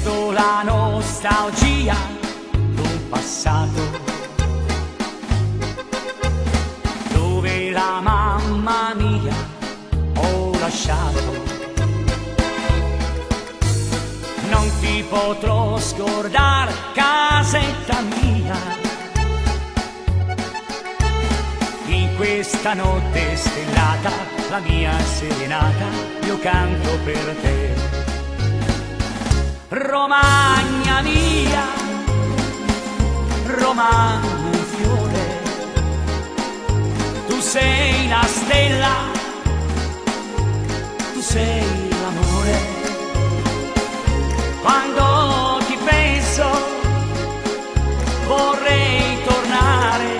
Sento la nostalgia d'un passato dove la mamma mia ho lasciato. Non ti potrò scordare, casetta mia, in questa notte stellata, la mia serenata, io canto per te. Romagna mia, Romagna un fiore, tu sei la stella, tu sei l'amore. Quando ti penso vorrei tornare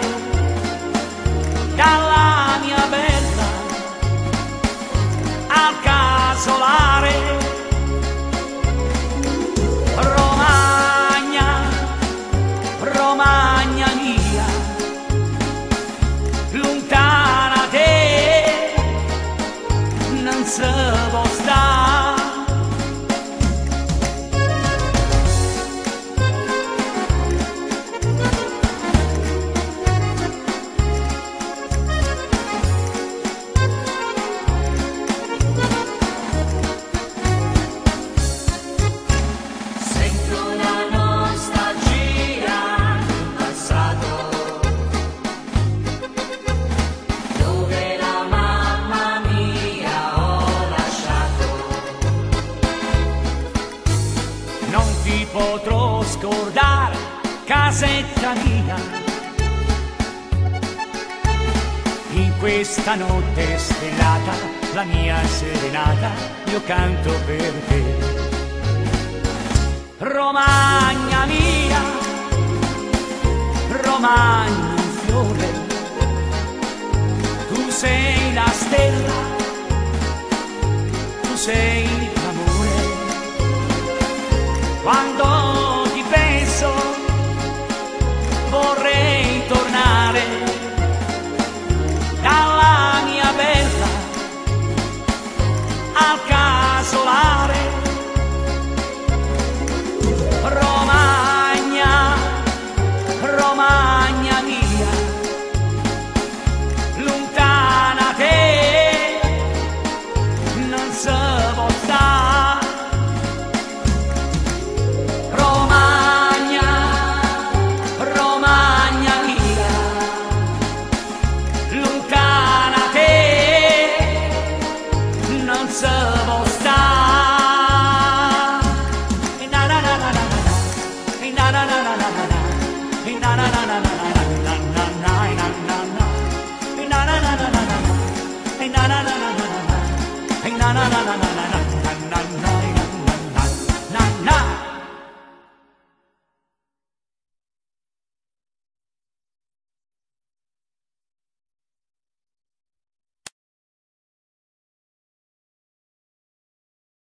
dalla mia bella al casolare. Romagna, Romagna mia, lontana te non si può stare. Non ti potrò scordare, casetta mia, in questa notte stellata, la mia serenata, io canto per te. Romagna mia, Romagna un fiore, tu sei la stella, tu sei